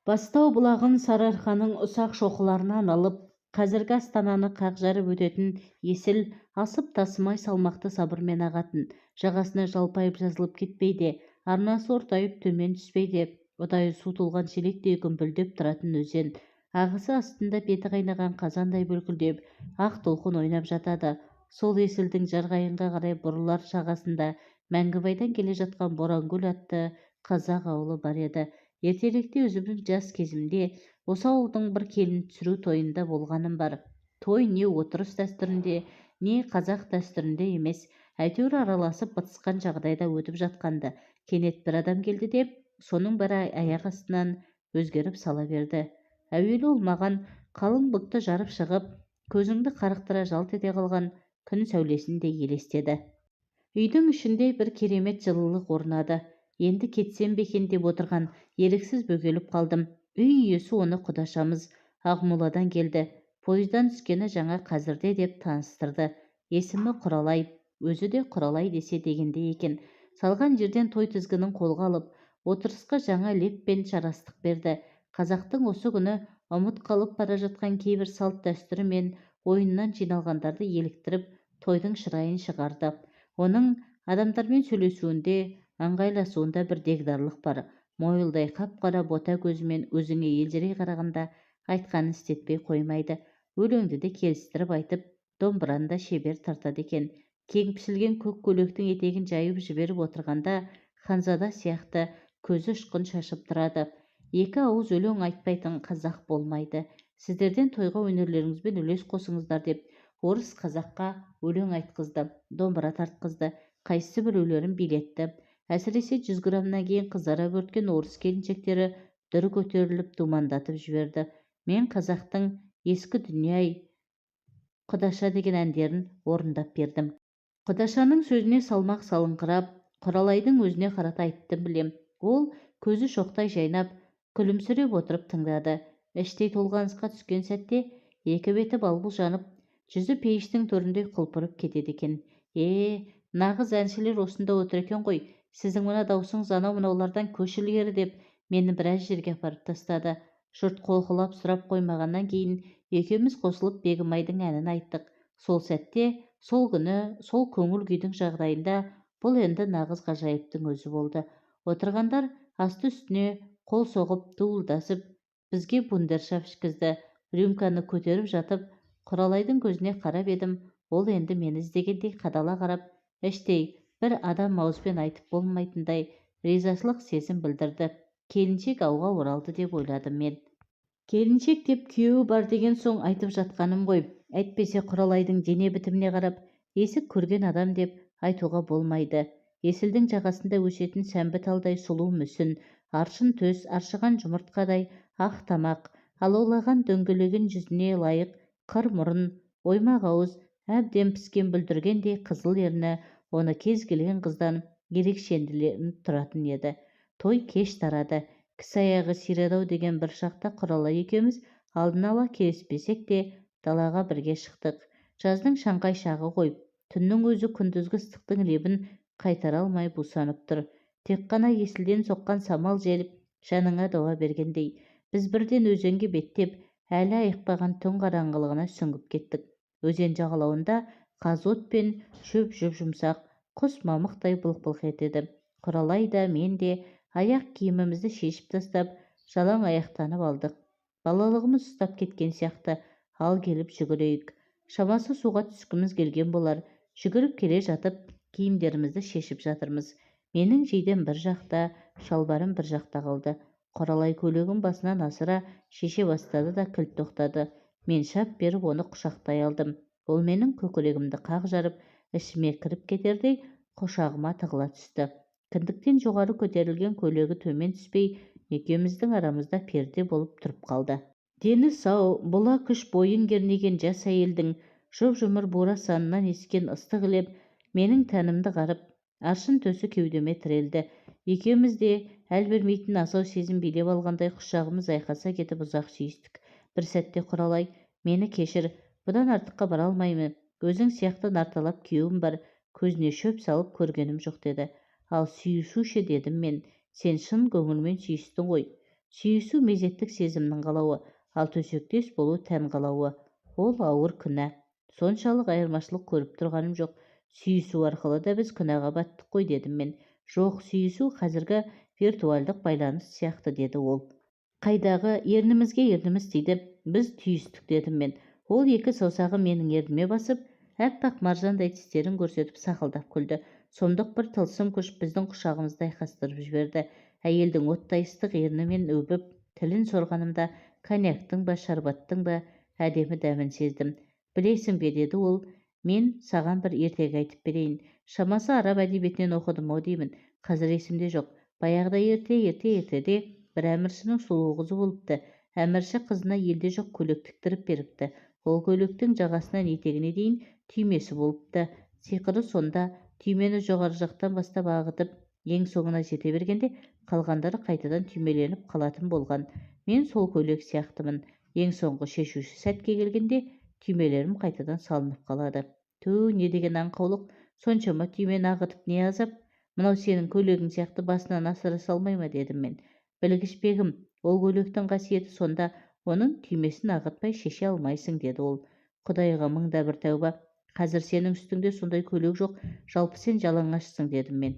Бастау бұлағын Сарыарқаның ұсақ шоқыларынан алып, қазіргі Астананы қақ жарып өтетін есіл, асып тасымай салмақты сабырмен ағатын, жағасына жалпайып жазылып кетпейді, арнасы ортайып төмен түспейді, ұдайы су толған шелектей күмпілдеп тұратын өзен. Ағысы астында беті қайнаған қазандай бүлкілдеп, ақ толқын ойнап жатады. Сол есілдің жарғайынға қарай бұрылар жағасында Мәңгібайдан келе жатқан Борангүл атты қазақ ауылы бар еді. Ертеректе өзімнің жас кезімде осы ауылдың бір келін түсіру тойында болғаным бар. Той не отырыс дәстүрінде, не қазақ дәстүрінде емес, әйтеуір араласып бытысқан жағдайда өтіп жатқанды. Кенет бір адам келді де, соның бірі аяқ астынан өзгеріп сала берді. Әуелі ол маған қалың бұлтты жарып шығып, көзіңді қарықтыра жалт ете қалған күн сәулесіндей елестеді. Үйдің ішінде бір керемет жылылық орнады. Енді кетсем бе екен деп отырған еріксіз бөгеліп қалдым. Үй иесі оны құдашамыз Ақмоладан келді. Пойыздан түскені жаңа қазірде деп таныстырды. Есімі Құралай, өзі де Құралай десе дегенде екен. Салған жерден той тізгінін қолға алып, отырысқа жаңа леп пен шарастық берді. Қазақтың осы күні ұмыт қалып бара жатқан кейбір салт дәстүрі мен ойыннан жиналғандарды еліктіріп, тойдың шырайын шығарды. Оның адамдармен сөйлесуінде, ыңғайласуында бір дегдарлық бар. Мойылдай қап-қара бота көзімен өзіңе елжірей қарағанда айтқанын істетпей қоймайды. Өлеңді де келістіріп айтып, домбыраны да шебер тартады екен. Кең пішілген көк көйлектің етегін жайып жіберіп отырғанда ханзада сияқты көзі ұшқын шашып тұрады. Екі ауыз өлең айтпайтын қазақ болмайды. Сіздерден тойға өнерлеріңізбен үлес қосыңыздар деп орыс қазаққа өлең айтқызды, домбыра тартқызды, қайсы біреулерін билетті. Әсіресе 100 грамнан кейін қызара бөрткен орыс келіншектері дүр көтеріліп думандатып жіберді. Мен қазақтың ескі дүние-ай, Құдаша деген әндерін орындап бердім. Құдашаның сөзіне салмақ салыңқырап, Құралайдың өзіне қарата айттым білем. Ол көзі шоқтай жайнап, күлімсіреп отырып тыңдады. Іштей толғанысқа түскен сәтте екі беті балбұл жанып, жүзі пейіштің төрінде құлпырып кетеді екен. Нағыз әншілер осында отыр екен ғой. Сіздің мына даусыңыз анау-мынаулардан көш ілгері деп мені біраз жерге апарып тастады. Жұрт қолқылап сұрап қоймағаннан кейін екеуміз қосылып Бегімайдың әнін айттық. Сол сәтте, сол күні, сол көңіл күйдің жағдайында бұл енді нағыз ғажайыптың өзі болды. Отырғандар асты үстіне қол соғып, дуылдасып, бізге бундершаф ішкізді. Рюмканы көтеріп жатып, Құралайдың көзіне қарап едім, ол енді мені іздегендей қадала қарап, іштей бір адам ауызбен айтып болмайтындай ризашылық сезім білдірді. Келіншек ауға оралды деп ойладым мен. Келіншек деп күйеуі бар деген соң айтып жатқаным ғой. Әйтпесе Құралайдың дене бітіміне қарап, есік көрген адам деп айтуға болмайды. Есілдің жағасында өсетін сәмбі талдай сұлу мүсін, аршын төс, аршыған жұмыртқадай ақ тамақ, алаулаған дөңгелеген жүзіне лайық қыр мұрын, оймақ ауыз, әбден піскен бүлдіргендей қызыл ерні оны кез келген қыздан ерекшеленіп тұратын еді. Той кеш тарады. Кісі аяғы сирадау деген бір шақта Құралай екеуміз алдын ала келіспесек те далаға бірге шықтық. Жаздың шаңқай шағы ғой. Түннің өзі күндізгі ыстықтың лебін қайтара алмай бусанып тұр. Тек қана есілден соққан самал жел жаныңа дауа бергендей. Біз бірден өзенге беттеп, әлі айықпаған түн қараңғылығына сүңгіп кеттік. Өзен жағалауында қазот пен шөп жұмсақ, құс мамықтай былқ-былқ етеді. Құралай да мен де аяқ киімімізді шешіп тастап, жалаң аяқтанып алдық. Балалығымыз ұстап кеткен сияқты, ал келіп жүгірейік. Шамасы суға түскіміз келген болар. Жүгіріп келе жатып, киімдерімізді шешіп жатырмыз. Менің жейдем бір жақта, шалбарым бір жақта қалды. Құралай көйлегін басынан асыра шеше бастады да кілт тоқтады. Мен шап беріп оны құшақтай алдым. Ол менің көкірегімді қақ жарып, ішіме кіріп кетердей құшағыма тығыла түсті. Кіндіктен жоғары көтерілген көйлегі төмен түспей, екеуміздің арамызда перде болып тұрып қалды. Дені сау, бұла күш бойын кернеген жас әйелдің жұп-жұмыр бура санынан ескен ыстық леп менің тәнімді қарып, аршын төсі кеудеме тірелді. Екеуміз де әл бермейтін асау сезім билеп алғандай құшағымыз айқаса кетіп ұзақ сүйістік. Бір сәтте Құралай, мені кешір, бұдан артыққа бара алмаймын. Өзің сияқты нарталап күйеуім бар, көзіне шөп салып көргенім жоқ деді. Ал сүйісуші дедім мен. Сен шын көңілмен сүйістің ғой. Сүйісу мезеттік сезімнің қалауы, ал төсектес болу тән қалауы. Ол ауыр күнә. Соншалық айырмашылық көріп тұрғаным жоқ. Сүйісу арқылы да біз күнәға баттық қой, дедім мен. Жоқ, сүйісу қазіргі виртуалдық байланыс сияқты, деді ол. Қайдағы, ернімізге ерніміз тиді, біз түйістік, дедім мен. Ол екі саусағы менің ерніме басып, әппақ маржандай тістерін көрсетіп сақылдап күлді. Сомдық бір тылсым күш біздің құшағымызды айқастырып жіберді. Әйелдің оттай ыстық ернімен өбіп, тілін сорғанымда коньяктың ба, шарбаттың ба әдемі дәмін сездім. Білесің бе, деді ол, мен саған бір ертегі айтып берейін. Шамасы араб әдебиетінен оқыдым-ау деймін. Қазір есімде жоқ. Баяғыда ертеде бір әміршінің сұлу қызы болыпты. Әмірші қызына елде жоқ көйлек тіктіріп беріпті. Ол көйлектің жағасынан етегіне дейін түймесі болыпты. Сиқыры сонда, түймені жоғары жақтан бастап ағытып, ең соңына жете бергенде қалғандары қайтадан түймеленіп қалатын болған. Мен сол көйлек сияқтымын. Ең соңғы шешуші сәтке келгенде түймелерім қайтадан салынып қалады. Ту, не деген аңқаулық, соншама түймені ағытып не азап? Мынау сенің көйлегің сияқты басынан асыра салмай ма, дедім мен. Білгіш бегім, ол көйлектің қасиеті сонда, оның түймесін ағытпай шеше алмайсың, деді ол. Құдайға мыңда бір тәуба, қазір сенің үстіңде сондай көйлек жоқ, жалпы сен жалаңашсың, дедім мен.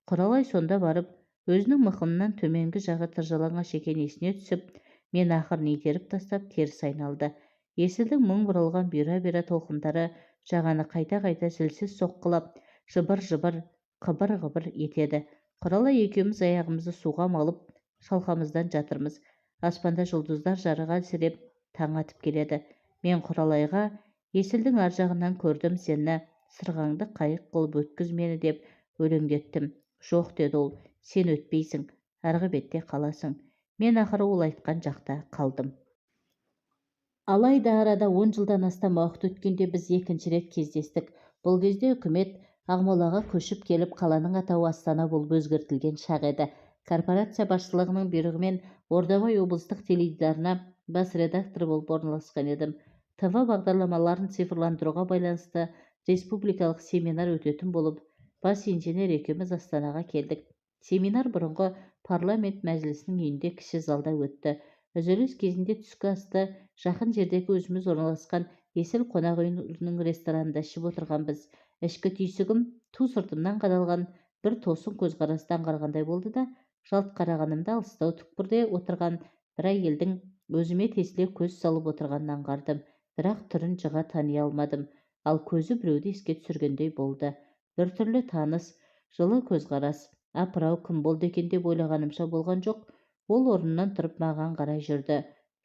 Құралай сонда барып, өзінің мықынынан төменгі жағы тыржалаңаш екен есіне түсіп, мен ақырын итеріп тастап теріс айналды. Есілдің мың бұралған бұйра-бұйра толқындары жағаны қайта-қайта зілсіз соққылап, жыбыр-жыбыр, қыбыр-қыбыр етеді. Құралай екеуміз аяғымызды суға малып, шалқамыздан жатырмыз. Аспанда жұлдыздар жарығы әлсіреп, таң атып келеді. Мен Құралайға, есілдің ар жағынан көрдім сені, сырғаңды қайық қылып өткіз мені, деп өлеңдеттім. Жоқ, деді ол, сен өтпейсің, арғы бетте қаласың. Мен ақыры ол айтқан жақта қалдым. Алайда арада 10 жылдан астам уақыт өткенде біз екінші рет кездестік. Бұл кезде үкімет Ақмолаға көшіп келіп, қаланың атауы Астана болып өзгертілген шақ еді. Корпорация басшылығының бұйрығымен Ордабай облыстық теледидарына бас редактор болып орналасқан едім. ТВ бағдарламаларын цифрландыруға байланысты республикалық семинар өтетін болып, бас инженер екеуміз Астанаға келдік. Семинар бұрынғы парламент мәжілісінің үйінде кіші залда өтті. Үзіліс кезінде түскі асты жақын жердегі өзіміз орналасқан Есіл қонақ үйінің ресторанында ішіп отырғанбыз. Ішкі түйсігім ту сыртымнан қадалған бір тосын көзқарасты аңғарғандай болды да, жалт қарағанымда алыстау түкпірде отырған бір әйелдің өзіме тесіле көз салып отырғанын аңғардым, бірақ түрін жыға тани алмадым. Ал көзі біреуді еске түсіргендей болды. Біртүрлі таныс, жылы көзқарас. Апырау, кім болды екен деп ойлағанымша болған жоқ. Ол орнынан тұрып маған қарай жүрді.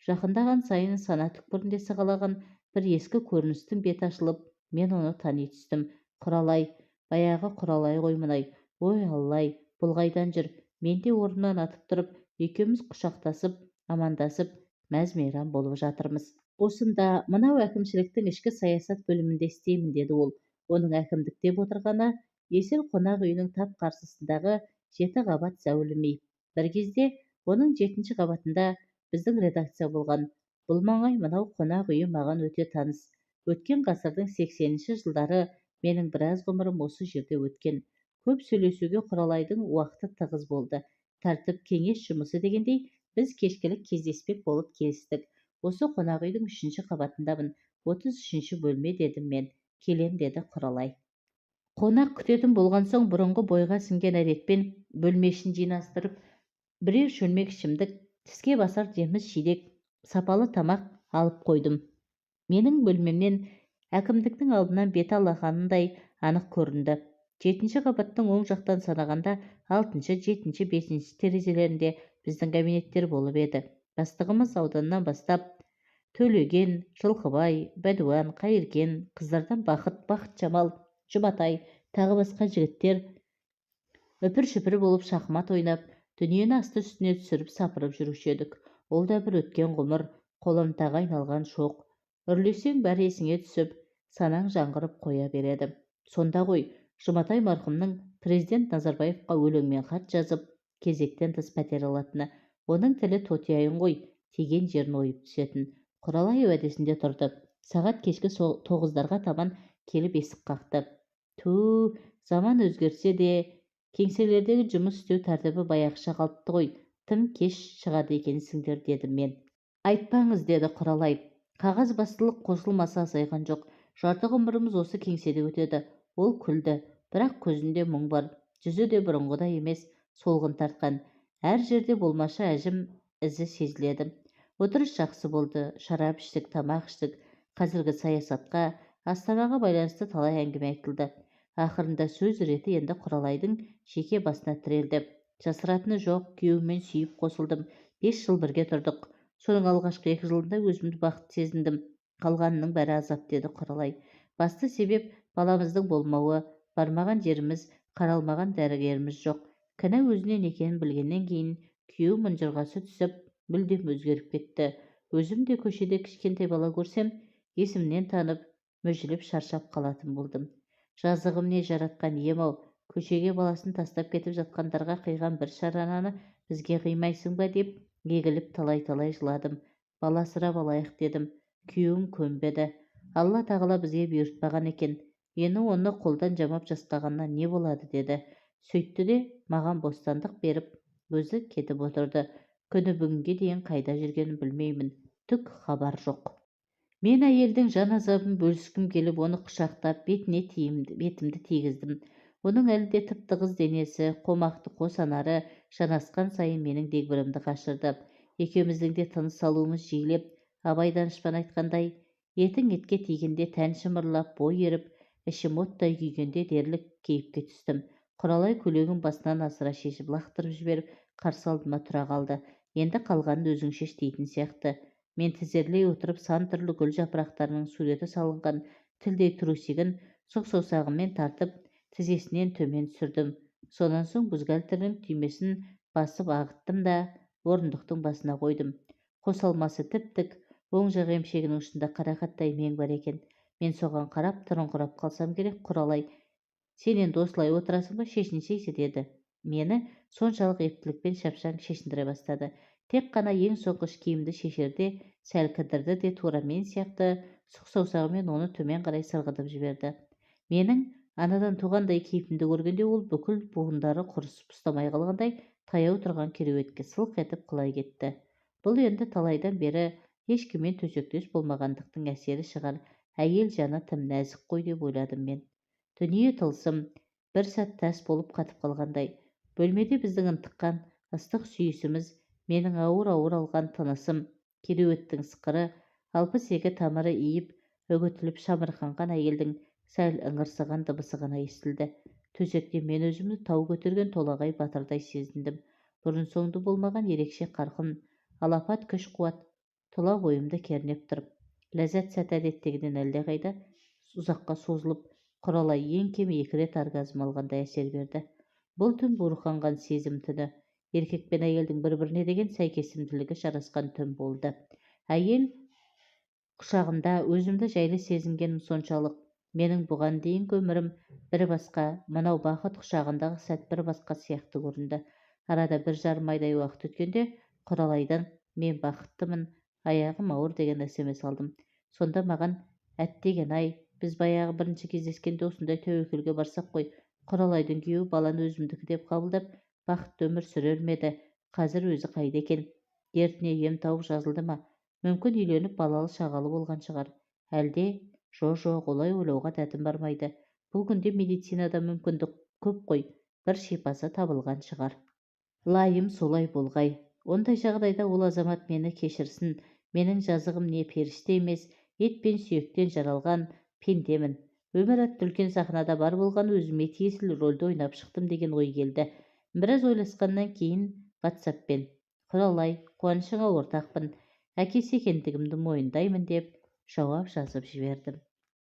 Жақындаған сайын сана түкпірінде сығалаған бір ескі көріністің беті ашылып, мен оны тани түстім. Құралай, баяғы Құралай ғой мұнай. Ой Аллай, бұл қайдан жүр? Мен де орнынан атып тұрып, екеуміз құшақтасып, амандасып, мәз-мейрам болып жатырмыз. Осында, мынау әкімшіліктің ішкі саясат бөлімінде істеймін, деді ол. Оның әкімдіктеп отырғаны Есіл қонақ үйінің тап қарсысындағы 7 қабат зәулім үй. Бір кезде оның 7-ші қабатында біздің редакция болған. Бұл маңай, мынау қонақ үйі маған өте таныс. Өткен ғасырдың 80-ші жылдары менің біраз ғұмырым осы жерде өткен. Көп сөйлесуге Құралайдың уақыты тығыз болды. Тәртіп кеңес жұмысы дегендей, біз кешкілік кездеспек болып келістік. Осы қонақ үйдің 3-ші қабатындамын, 33-ші бөлме, дедім мен. Келем, деді Құралай. Қонақ күтетін болған соң бұрынғы бойға сіңген әдетпен бөлме ішін жинастырып, бірер шөлмек ішімдік, тіске басар жеміс жидек, сапалы тамақ алып қойдым. Менің бөлмемнен әкімдіктің алдынан беті алақанындай анық көрінді. 7-ші қабаттың оң жақтан санағанда 6-шы, 7-ші, 5-ші терезелерінде біздің кабинеттер болып еді. Бастығымыз ауданнан бастап Төлеген, Жылқыбай, Бәдуан, Қайыркен, қыздардан Бақыт, Бақытжамал, Жұматай, тағы басқа жігіттер үпір-шүпір болып шахмат ойнап, дүниені асты-үстіне түсіріп сапырып жүруші едік. Ол да бір өткен ғұмыр, қоламтаға айналған шоқ. Үрлесең бәрі есіңе түсіп, санаң жаңғырып қоя береді. Сонда ғой, Жұматай марқұмның президент Назарбаевқа өлеңмен хат жазып, кезектен тыс пәтер алатыны. Оның тілі тотияйын ғой, тиген жерін ойып түсетін. Құралай уәдесінде тұрды. Сағат кешкі 9-дарға таман келіп есік қақты. Ту, заман өзгерсе де, кеңселердегі жұмыс істеу тәртібі баяғыша қалыпты ғой. тым кеш шығады екенсіңдер, дедім мен. Айтпаңыз, деді Құралай. Қағаз бастылық қосылмаса азайған жоқ. Жарты ғұмырымыз осы кеңседе өтеді. Ол күлді, бірақ көзінде мұң бар. Жүзі де бұрынғыдай емес, солғын тартқан. Әр жерде болмашы әжім ізі сезіледі. Отырыс жақсы болды. Шарап іштік, тамақ іштік. Қазіргі саясатқа, Астанаға байланысты талай әңгіме айтылды. Ақырында сөз реті енді Құралайдың жеке басына тірелді. Жасыратыны жоқ, күйеуіммен сүйіп қосылдым. 5 жыл бірге тұрдық. Соның алғашқы 2 жылында өзімді бақытты сезіндім. Қалғанының бәрі азап, деді Құралай. Басты себеп баламыздың болмауы, бармаған жеріміз, қаралмаған дәрігеріміз жоқ. Кінә өзінен екенін білгеннен кейін күйеуім ұнжырғасы түсіп, мүлдем өзгеріп кетті. Өзім де көшеде кішкентай бала көрсем, есімнен танып, мүжіліп шаршап қалатын болдым. Жазығым не, жаратқан ием-ау, көшеге баласын тастап кетіп жатқандарға қиған бір шарананы бізге қимайсың ба деп егіліп талай-талай жыладым. Бала асырап алайық дедім. Күйеуім көнбеді. Алла тағала бізге бұйыртпаған екен. Ені оны қолдан жамап жастағаннан не болады, деді. Сөйтті де маған бостандық беріп, өзі кетіп отырды. Күні бүгінге дейін қайда жүргенін білмеймін. Түк хабар жоқ. Мен әйелдің жан азабын бөліскім келіп, оны құшақтап, бетімді тигіздім. Оның әлі де тып-тығыз денесі, қомақты қос анары жанасқан сайын менің дегбірімді қашырды. Екеуміздің де тыныс алуымыз жиілеп, Абай данышпан айтқандай, етің етке тигенде тән шымырлап, бой еріп, ішім оттай күйгенде дерлік кейіпке түстім. Құралай көйлегін басынан асыра шешіп лақтырып жіберіп, қарсы алдыма тұра қалды. Енді қалғанын өзің шеш дейтін сияқты. Мен тізерлей отырып сан түрлі гүл жапырақтарының суреті салынған тілдей трусигін сұқ саусағыммен тартып, тізесінен төмен түсірдім. Сонан соң бюстгальтердің түймесін басып ағыттым да орындықтың басына қойдым. Қосалмасы тіп-тік, оң жақ емшегінің ұшында қарақаттай мең бар екен. Мен соған қарап тұрыңқырап қалсам керек. Құралай, сен енді осылай отырасың ба, шешінсейші, деді. Мені соншалық ептілікпен шапшаң шешіндіре бастады. Тек қана ең соңғы киімді шешерде сәл кідірді де тура мен сияқты сұқ саусағымен оны төмен қарай сырғытып жіберді. Менің анадан туғандай кейпімді көргенде ол бүкіл буындары құрысып ұстамай қалғандай таяу тұрған кереуетке сылқ етіп құлай кетті. Бұл енді талайдан бері ешкіммен төсектес болмағандықтың әсері шығар. Әйел жаны тым нәзік қой деп ойладым мен. Дүние тылсым, бір сәт тас болып қатып қалғандай. Бөлмеде біздің ынтыққан ыстық сүйісіміз, менің ауыр-ауыр алған тынысым, кереуеттің сықыры, 62 тамыры иіп, үгітіліп шамырқанған әйелдің сәл ыңырсыған дыбысы ғана естілді. Төсекте мен өзімді тау көтерген толағай батырдай сезіндім. Бұрын соңды болмаған ерекше қарқын, алапат күш-қуат тұла бойымды кернеп тұрып, ләззат сәт әдеттегіден әлдеқайда ұзаққа созылып, Құралай ең кем 2 рет оргазм алғандай әсер берді. Бұл түн буырқанған сезім түні. Еркек пен әйелдің бір-біріне деген сәйкесімділігі жарасқан түн болды. Әйел құшағында өзімді жайлы сезінгенім соншалық. Менің бұған дейінгі өмірім бір басқа, мынау бақыт құшағындағы сәт бір басқа сияқты көрінді. Арада 1,5 айдай уақыт өткенде Құралайдан мен бақыттымын, аяғым ауыр деген SMS алдым. Сонда маған, әттеген-ай, біз баяғы бірінші кездескенде осындай тәуекелге барсақ қой. Құралайдың күйеуі баланы өзімдікі деп қабылдап, бақытты өмір сүрер ме еді? Қазір өзі қайда екен? Дертіне ем тауып жазылды ма? Мүмкін үйленіп балалы шағалы болған шығар. Әлде жоқ, олай ойлауға дәтім бармайды. Бұл күнде медицинада мүмкіндік көп қой, бір шипасы табылған шығар. Лайым солай болғай. Ондай жағдайда ол азамат мені кешірсін. Менің жазығым не, періште емес, ет пен сүйектен жаралған пендемін. Өмір атты үлкен сахнада бар болған өзіме тиесілі рөлді ойнап шықтым деген ой келді. Біраз ойласқаннан кейін WhatsApp-пен: Құралай, қуанышыңа ортақпын, әкесі екендігімді мойындаймын деп жауап жазып жібердім.